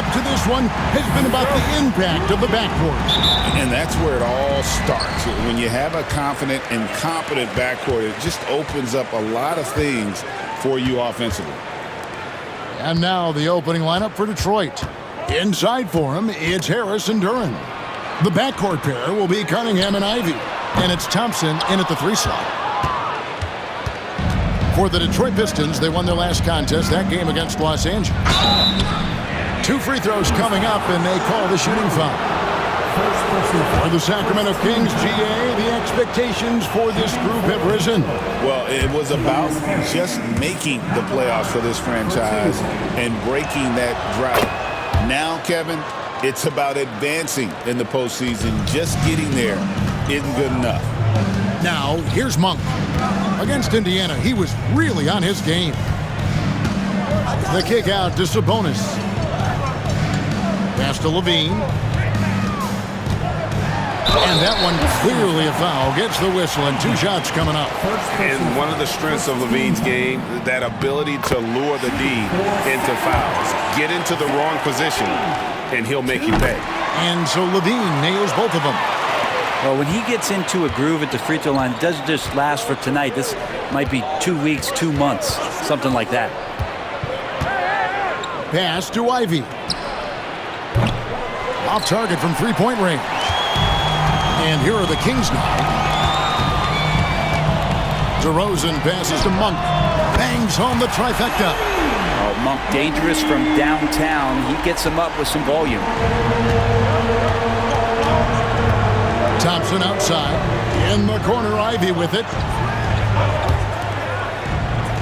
up to this one has been about the impact of the backcourt. And that's where it all starts. When you have a confident and competent backcourt, it just opens up a lot of things for you offensively. And now the opening lineup for Detroit. Inside for him, it's Harris and Duren. The backcourt pair will be Cunningham and Ivey. And it's Thompson in at the 3 slot. For the Detroit Pistons, they won their last contest, that game against Los Angeles. 2 free throws coming up, and they call the shooting foul. For the Sacramento Kings, GA, the expectations for this group have risen. Well, it was about just making the playoffs for this franchise and breaking that drought. Now, Kevin, it's about advancing in the postseason. Just getting there isn't good enough. Now, here's Monk. Against Indiana, he was really on his game. The kick out to Sabonis. Pass to Levine. And that one clearly a foul. Gets the whistle, and 2 shots coming up. And one of the strengths of Levine's game, that ability to lure the D into fouls. Get into the wrong position, and he'll make you pay. And so Levine nails both of them. Well, when he gets into a groove at the free throw line, it doesn't just last for tonight. This might be 2 weeks, 2 months, something like that. Pass to Ivey. Off target from three-point range. And here are the Kings now. DeRozan passes to Monk. Bangs home the trifecta. Oh, Monk dangerous from downtown. He gets him up with some volume. Thompson outside. In the corner, Ivey with it.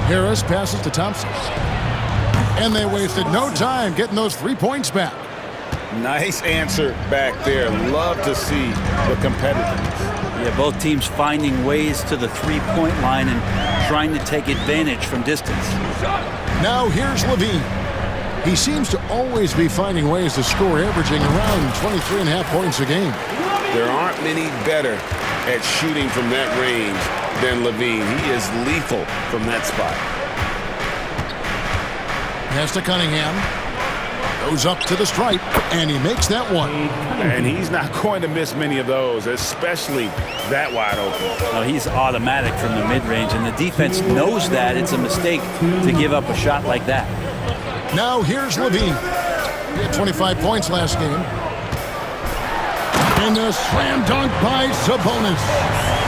Harris passes to Thompson. And they wasted no time getting those 3 points back. Nice answer back there. Love to see the competitiveness. Yeah, both teams finding ways to the three-point line and trying to take advantage from distance. Now here's Levine. He seems to always be finding ways to score, averaging around 23.5 points a game. There aren't many better at shooting from that range than Levine. He is lethal from that spot. Pass to Cunningham. Goes up to the stripe, and he makes that one. And he's not going to miss many of those, especially that wide open. No, he's automatic from the mid-range, and the defense knows that it's a mistake to give up a shot like that. Now here's Levine. He had 25 points last game. And a slam dunk by Sabonis.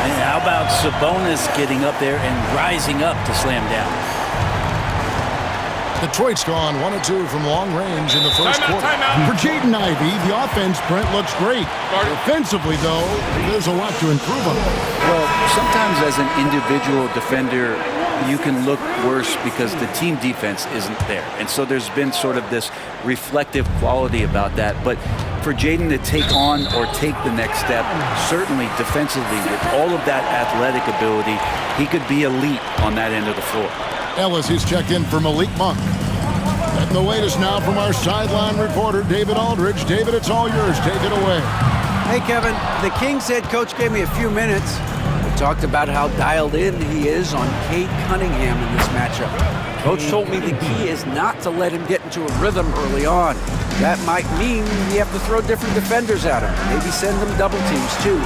And how about Sabonis getting up there and rising up to slam down? Detroit's gone 1-2 from long range in the first quarter. For Jaden Ivey, the offense, Brent, looks great. Offensively, though, there's a lot to improve on. Well, sometimes as an individual defender, you can look worse because the team defense isn't there. And so there's been sort of this reflective quality about that. But for Jaden to take on or take the next step, certainly defensively, with all of that athletic ability, he could be elite on that end of the floor. Ellis is checked in for Malik Monk. And the latest now from our sideline reporter, David Aldridge. David, it's all yours. Take it away. Hey, Kevin. The Kings head coach gave me a few minutes. We talked about how dialed in he is on Cade Cunningham in this matchup. Coach told me the key is not to let him get into a rhythm early on. That might mean you have to throw different defenders at him. Maybe send them double teams, too.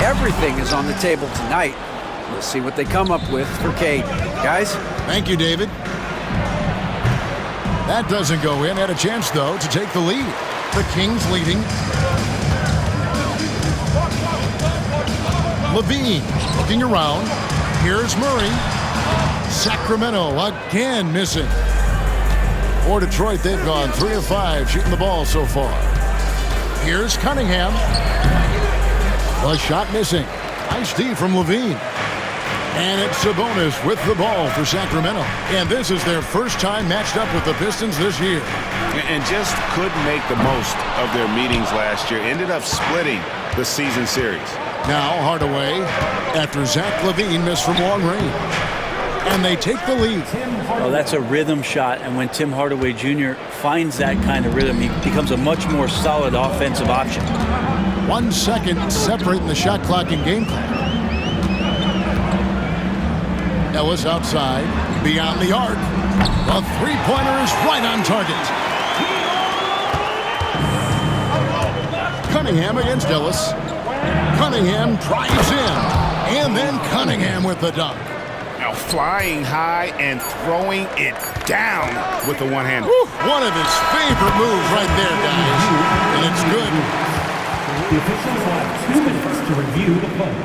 Everything is on the table tonight. We'll see what they come up with for Cade. Guys? Thank you, David. That doesn't go in. Had a chance, though, to take the lead. The Kings leading. Levine looking around. Here's Murray. Sacramento again missing. For Detroit, they've gone 3 of 5 shooting the ball so far. Here's Cunningham. The shot missing. Nice D from Levine. And it's Sabonis with the ball for Sacramento. And this is their first time matched up with the Pistons this year. And just couldn't make the most of their meetings last year. Ended up splitting the season series. Now Hardaway after Zach Levine missed from long range. And they take the lead. Well, that's a rhythm shot, and when Tim Hardaway Jr. finds that kind of rhythm, he becomes a much more solid offensive option. 1 second separating the shot clock and game clock. Ellis outside, beyond the arc. The three-pointer is right on target. Cunningham against Ellis. Cunningham drives in, and then Cunningham with the dunk. Now flying high and throwing it down with the one-hander. One of his favorite moves right there, guys. And it's good. The officials have 2 minutes to review the play.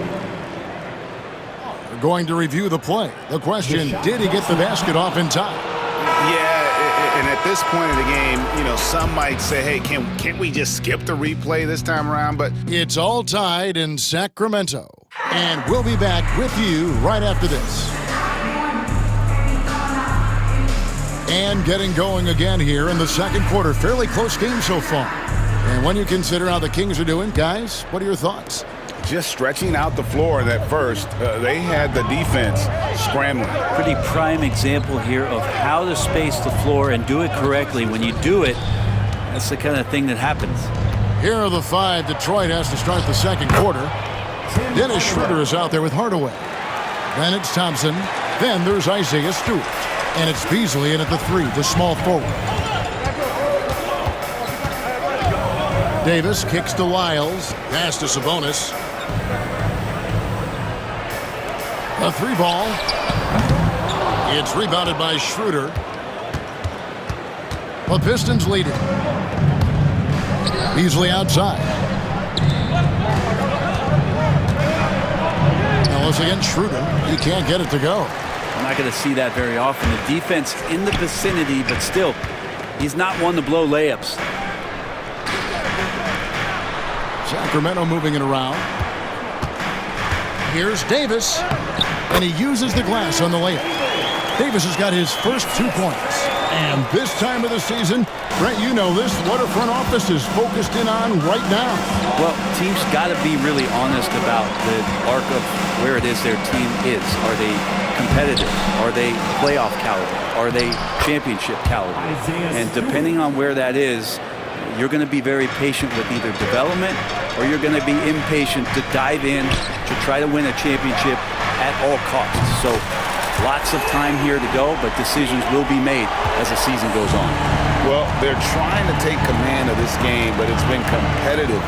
We're going to review the play. The question, did he get the basket off in time? Yeah, and at this point in the game, you know, some might say, hey, can't we just skip the replay this time around? But It's all tied in Sacramento. And we'll be back with you right after this. And getting going again here in the second quarter. Fairly close game so far. And when you consider how the Kings are doing, guys, what are your thoughts? just stretching out the floor in that first, they had the defense scrambling. Pretty prime example here of how to space the floor and do it correctly. When you do it, that's the kind of thing that happens. Here are the 5 Detroit has to start the second quarter. Dennis Schroeder is out there with Hardaway. Then it's Thompson. Then there's Isaiah Stewart. And it's Beasley in at the 3, the small forward. Davis kicks to Lyles. Pass to Sabonis. A 3 ball. It's rebounded by Schroeder. The Pistons lead it. Beasley outside. Ellis against Schroeder. He can't get it to go. I'm not going to see that very often. The defense in the vicinity, but still, he's not one to blow layups. Sacramento moving it around. Here's Davis, and he uses the glass on the layup. Davis has got his first 2 points. And this time of the season, Brent, you know this, what a front office is focused in on right now. Well, teams got to be really honest about the arc of where it is their team is. Are they competitive? Are they playoff caliber? Are they championship caliber? And depending on where that is, you're going to be very patient with either development or you're going to be impatient to dive in to try to win a championship at all costs. So lots of time here to go, but decisions will be made as the season goes on. Well, they're trying to take command of this game, but it's been competitive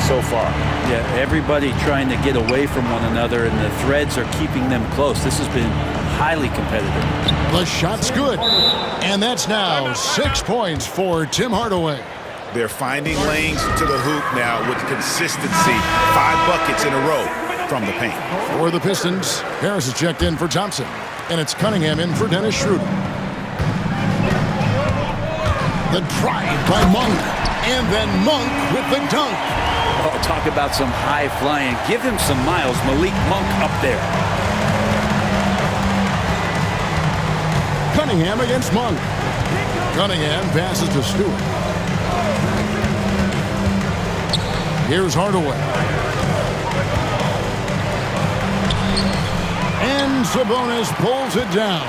so far. Yeah, everybody trying to get away from one another, and the threads are keeping them close. This has been highly competitive. The shot's good. And that's now 6 points for Tim Hardaway. They're finding lanes to the hoop now with consistency. 5 buckets in a row from the paint. For the Pistons, Harris is checked in for Thompson. And it's Cunningham in for Dennis Schroeder. The drive by Monk. And then Monk with the dunk. Oh, talk about some high flying. Give him some miles. Malik Monk up there. Cunningham against Monk. Cunningham passes to Stewart. Here's Hardaway. And Sabonis pulls it down.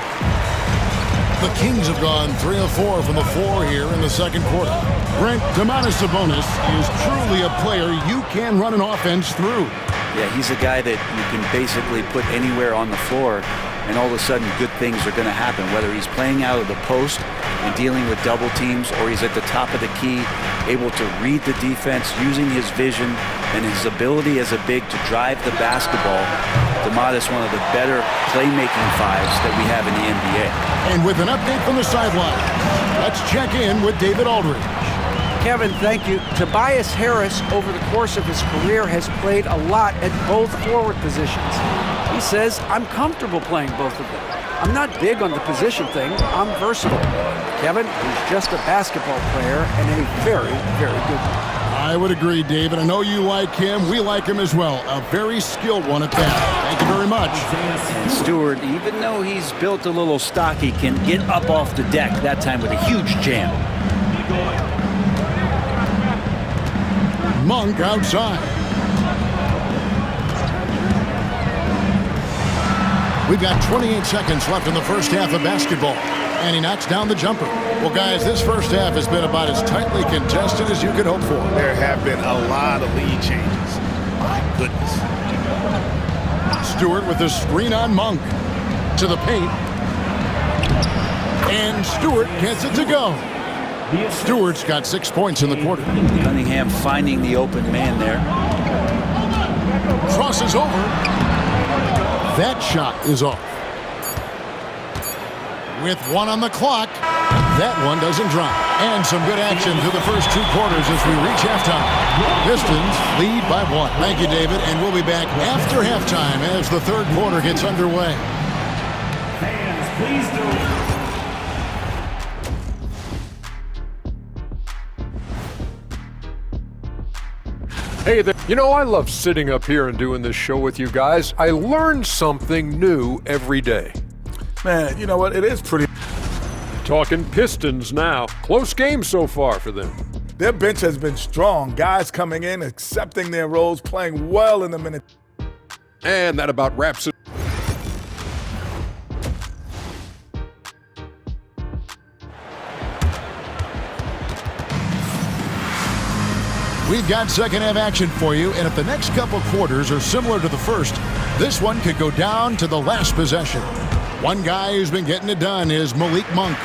The Kings have gone 3 of 4 from the floor here in the second quarter. Brent, Domantas Sabonis is truly a player you can run an offense through. Yeah, he's a guy that you can basically put anywhere on the floor, and all of a sudden good things are going to happen, whether he's playing out of the post and dealing with double teams, or he's at the top of the key, able to read the defense, using his vision and his ability as a big to drive the basketball. Domantas, one of the better playmaking 5s that we have in the NBA. And with an update from the sideline, let's check in with David Aldridge. Kevin, thank you. Tobias Harris, over the course of his career, has played a lot at both forward positions. He says, I'm comfortable playing both of them. I'm not big on the position thing. I'm versatile. Kevin, he's just a basketball player and a very, very good one. I would agree, David. I know you like him. We like him as well. A very skilled one at that. Thank you very much. And Stewart, even though he's built a little stocky, can get up off the deck, that time with a huge jam. Monk outside. We've got 28 seconds left in the first half of basketball. And he knocks down the jumper. Well, guys, this first half has been about as tightly contested as you could hope for. There have been a lot of lead changes. My goodness. Stewart with the screen on Monk. To the paint. And Stewart gets it to go. Stewart's got 6 points in the quarter. Cunningham finding the open man there. Crosses over. That shot is off. With 1 on the clock, that one doesn't drop. And some good action through the first 2 quarters as we reach halftime. Pistons lead by 1. Thank you, David. And we'll be back after halftime as the third quarter gets underway. Fans, please don't. Hey there. You know, I love sitting up here and doing this show with you guys. I learn something new every day. Man, you know what? It is pretty. Talking Pistons now. Close game so far for them. Their bench has been strong. Guys coming in, accepting their roles, playing well in the minute. And that about wraps it. We've got second half action for you, and if the next couple quarters are similar to the first, this one could go down to the last possession. One guy who's been getting it done is Malik Monk.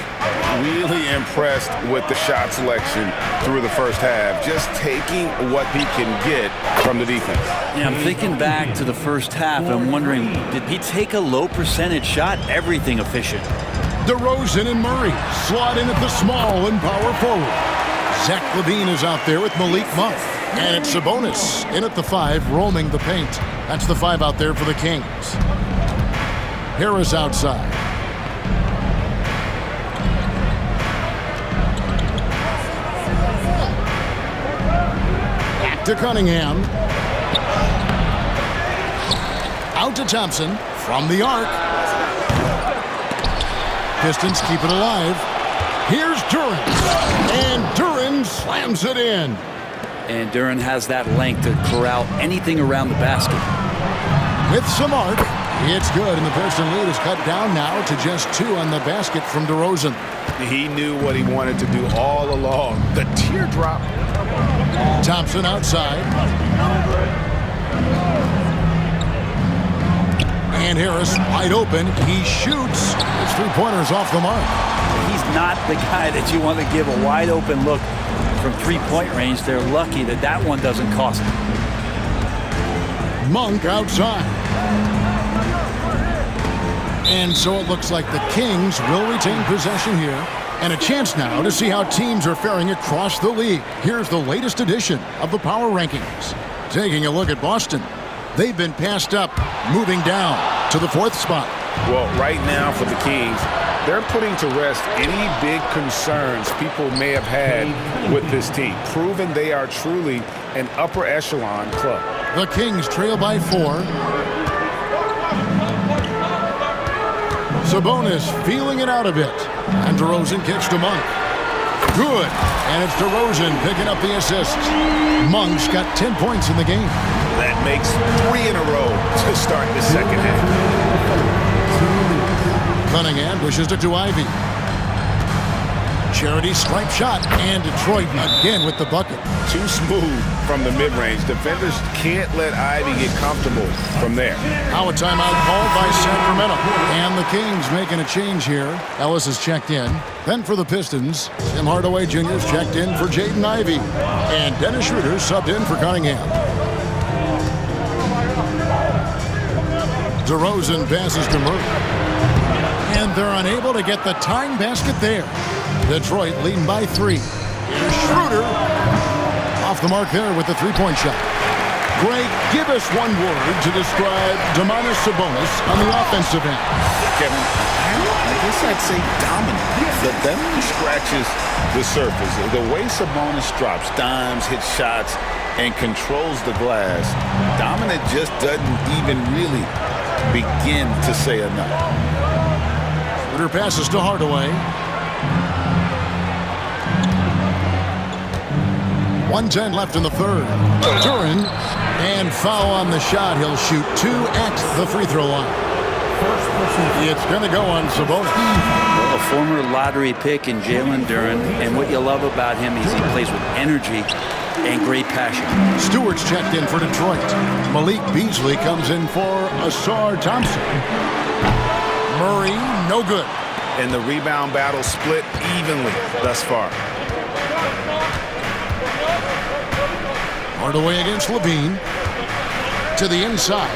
Really impressed with the shot selection through the first half, just taking what he can get from the defense. Yeah, I'm thinking back to the first half. I'm wondering, did he take a low percentage shot? Everything efficient. DeRozan and Murray slot in at the small and power forward. Zach LaVine is out there with Malik Monk. And it's Sabonis in at the 5, roaming the paint. That's the 5 out there for the Kings. Harris outside. Back to Cunningham. Out to Thompson from the arc. Pistons keep it alive. Here's Duren. And Duren slams it in. And Duren has that length to corral anything around the basket. With some arc, it's good, and the Piston lead is cut down now to just 2 on the basket from DeRozan. He knew what he wanted to do all along. The teardrop. Thompson outside. And Harris wide open. He shoots. His 3-pointer's off the mark. He's not the guy that you want to give a wide open look from 3-point range. They're lucky that that one doesn't cost them. Monk outside. And so it looks like the Kings will retain possession here. And a chance now to see how teams are faring across the league. Here's the latest edition of the Power Rankings. Taking a look at Boston. They've been passed up, moving down to the 4th spot. Well, right now for the Kings, they're putting to rest any big concerns people may have had with this team, proving they are truly an upper echelon club. The Kings trail by 4. Sabonis feeling it out a bit. And DeRozan kicks to Monk. Good. And it's DeRozan picking up the assist. Monk's got 10 points in the game. That makes 3 in a row to start the second half. Cunningham pushes it to Ivy. Charity stripe shot, and Detroit again with the bucket. Too smooth from the mid-range. Defenders can't let Ivy get comfortable from there. Now a timeout called by Sacramento. And the Kings making a change here. Ellis is checked in. Then for the Pistons, Tim Hardaway Jr. is checked in for Jaden Ivey. And Dennis Schroeder subbed in for Cunningham. DeRozan passes to Murray. And they're unable to get the tying basket there. Detroit leading by 3. Here's Schroeder. Off the mark there with the 3-point shot. Greg, give us one word to describe Domantas Sabonis on the offensive end. Kevin, I guess I'd say dominant. That only scratches the surface. The way Sabonis drops dimes, hits shots, and controls the glass, dominant just doesn't even really begin to say enough. Schroeder passes to Hardaway. 1:10 left in the third. Duren, and foul on the shot. He'll shoot 2 at the free throw line. It's going to go on Sabonis. Well, a former lottery pick in Jalen Duren, and what you love about him is he plays with energy and great passion. Stewart's checked in for Detroit. Malik Beasley comes in for Ausar Thompson. Murray, no good. And the rebound battle split evenly thus far. Hardaway against Levine. To the inside.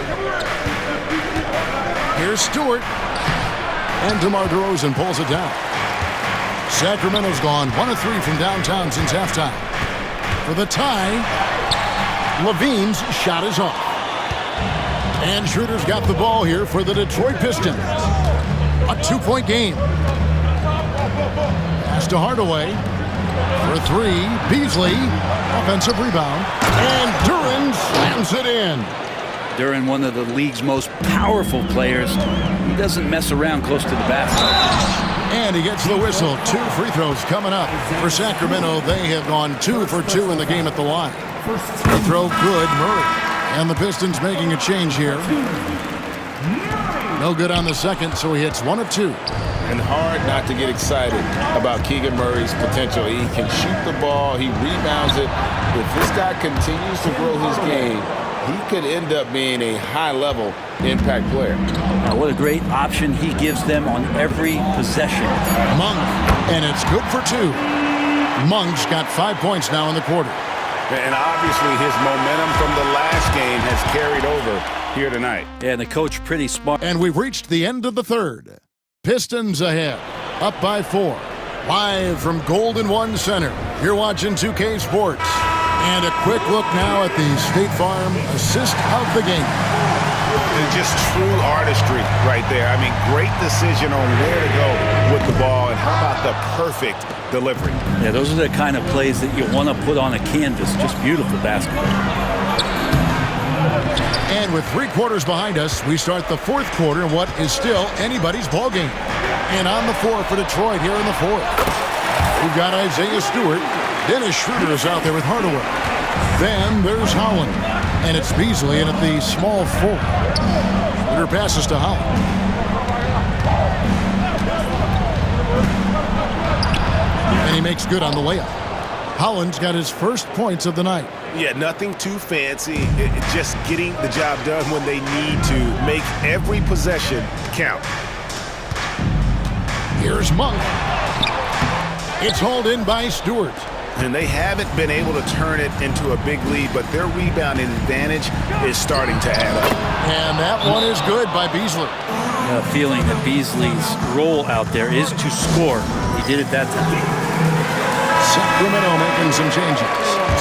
Here's Stewart. And DeMar DeRozan pulls it down. Sacramento's gone 1 of 3 from downtown since halftime. For the tie, Levine's shot is off. And Schroeder's got the ball here for the Detroit Pistons. A 2-point game. Pass to Hardaway. For 3, Beasley. Offensive rebound. And Duren slams it in. Duren, one of the league's most powerful players. He doesn't mess around close to the basket. And he gets the whistle. 2 free throws coming up. For Sacramento, they have gone 2 for 2 in the game at the line. Free throw good, Murray. And the Pistons making a change here. No good on the second, so he hits 1 of 2. And hard not to get excited about Keegan Murray's potential. He can shoot the ball. He rebounds it. If this guy continues to grow his game, he could end up being a high-level impact player. Now, what a great option he gives them on every possession. Monk, and it's good for 2. Monk's got 5 points now in the quarter. And obviously his momentum from the last game has carried over here tonight. Yeah, and the coach pretty smart. And we've reached the end of the third. Pistons ahead, up by 4. Live from Golden One Center, you're watching 2K Sports. And a quick look now at the State Farm assist of the game. And just true artistry right there. I mean, great decision on where to go with the ball, and how about the perfect delivery. Yeah, those are the kind of plays that you want to put on a canvas. Just beautiful basketball. And with 3 quarters behind us, we start the 4th quarter in what is still anybody's ball game. And on the floor for Detroit here in the 4th. We've got Isaiah Stewart. Dennis Schroeder is out there with Hardaway. Then there's Holland. And it's Beasley in at the small 4. Schroeder passes to Holland. And he makes good on the layup. Holland's got his first points of the night. Yeah, nothing too fancy. Just getting the job done when they need to. Make every possession count. Here's Monk. It's hauled in by Stewart. And they haven't been able to turn it into a big lead, but their rebounding advantage is starting to add up. And that one is good by Beasley. I have a feeling that Beasley's role out there is to score. He did it that time. Sacramento making some changes.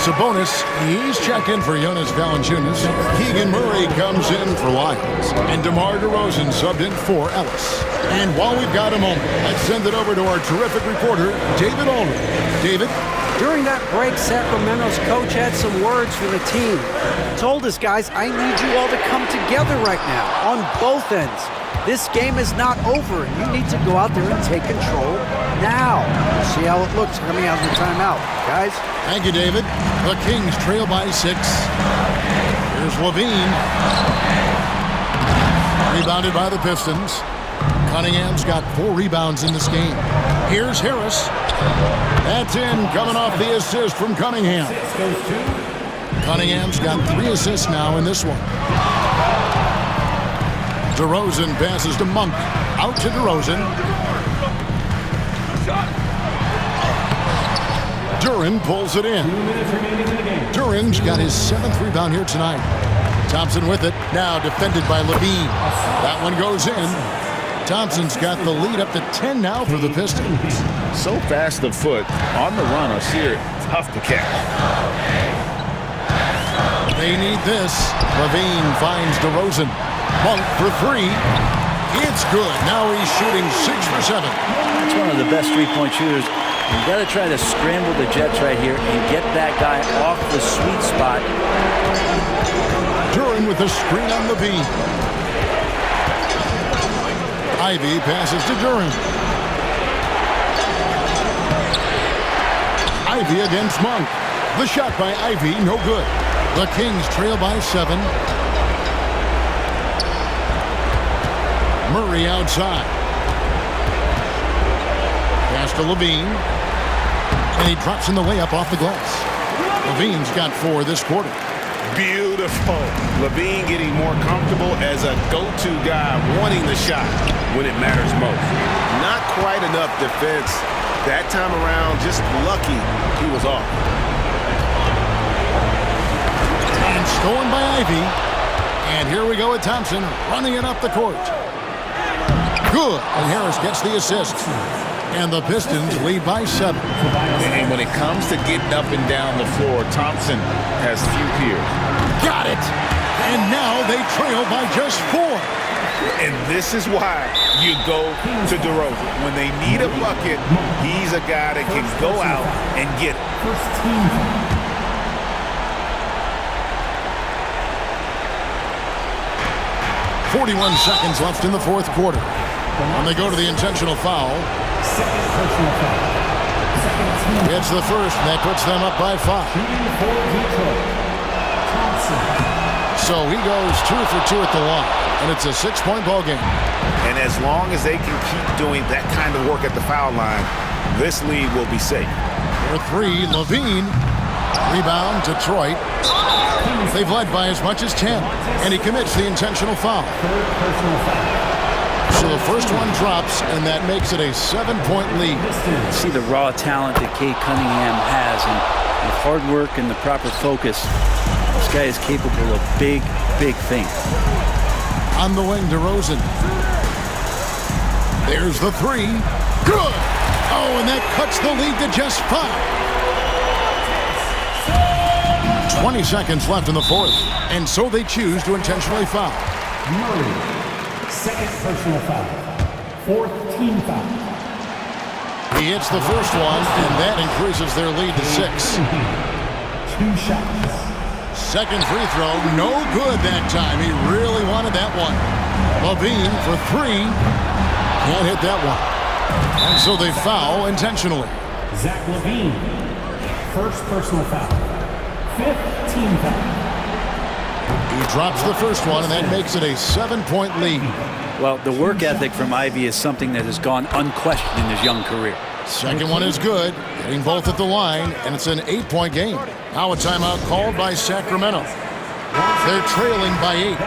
Sabonis, he's checked in for Jonas Valanciunas. Keegan Murray comes in for Lyons. And DeMar DeRozan subbed in for Ellis. And while we've got a moment, let's send it over to our terrific reporter, David Aldridge. David? During that break, Sacramento's coach had some words for the team. Told us, guys, I need you all to come together right now on both ends. This game is not over, and you need to go out there and take control now. See how it looks coming out of the timeout, guys. Thank you, David. The Kings trail by 6. Here's Levine. Rebounded by the Pistons. Cunningham's got 4 rebounds in this game. Here's Harris. That's in, coming off the assist from Cunningham. Cunningham's got 3 assists now in this one. DeRozan passes to Monk. Out to DeRozan. Duren pulls it in. Duren's got his 7th rebound here tonight. Thompson with it. Now defended by Levine. That one goes in. Thompson's got the lead up to 10 now for the Pistons. So fast of foot on the run. I see it tough to catch. They need this. Levine finds DeRozan. Monk for 3. It's good. Now he's shooting 6 for 7. That's one of the best three-point shooters. You got to try to scramble the Jets right here and get that guy off the sweet spot. Duren with the screen on Levine. Ivy passes to Duren. Ivy against Monk. The shot by Ivy, no good. The Kings trail by 7. Murray outside. Pass to Levine. And he drops in the layup off the glass. Levine's got 4 this quarter. Beautiful. Levine getting more comfortable as a go-to guy, wanting the shot when it matters most. Not quite enough defense that time around. Just lucky he was off. Ivy. And here we go with Thompson running it up the court. Good. And Harris gets the assist. And the Pistons lead by 7. And when it comes to getting up and down the floor, Thompson has few peers. Got it. And now they trail by just 4. And this is why you go to DeRozan. When they need a bucket, he's a guy that can go out and get it. First team foul. 41 seconds left in the fourth quarter. And they go to the intentional foul. Second personal foul. Second team. It's the first, and that puts them up by 5. Shooting for Detroit. Thompson. So he goes 2 for 2 at the line, and it's a 6-point ball game. And as long as they can keep doing that kind of work at the foul line, this lead will be safe. For 3, Levine. Rebound, Detroit. They've led by as much as 10, and he commits the intentional foul. Third personal foul. So the first one drops, and that makes it a 7-point lead. See the raw talent that Cade Cunningham has, and with hard work and the proper focus, this guy is capable of big, big things. On the wing, DeRozan. There's the 3. Good! Oh, and that cuts the lead to just 5. 20 seconds left in the fourth, and so they choose to intentionally foul. Murray. Second personal foul. Fourth team foul. He hits the first one, and that increases their lead to 6. 2 shots. Second free throw, no good that time. He really wanted that one. Levine for 3. Can't hit that one. And so they foul intentionally. Zach Levine. First personal foul. Fifth team foul. He drops the first one, and that makes it a 7-point lead. Well, the work ethic from Ivy is something that has gone unquestioned in his young career. Second one is good, getting both at the line, and it's an 8-point game. Now a timeout called by Sacramento. They're trailing by 8.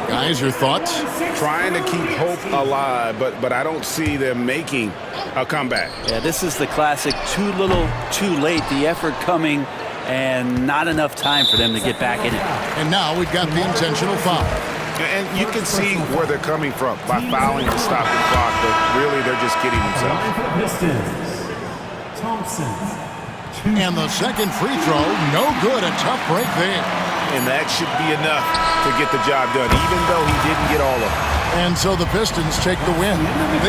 Guys, your thoughts? Trying to keep hope alive, but I don't see them making a comeback. Yeah, this is the classic too little, too late. The effort coming, and not enough time for them to get back in it. And now we've got the intentional foul. And you can see where they're coming from by fouling to stop the clock, but really they're just kidding themselves. Pistons. Thompson. And the second free throw, no good. A tough break there. And that should be enough to get the job done, even though he didn't get all of it. And so the Pistons take the win. They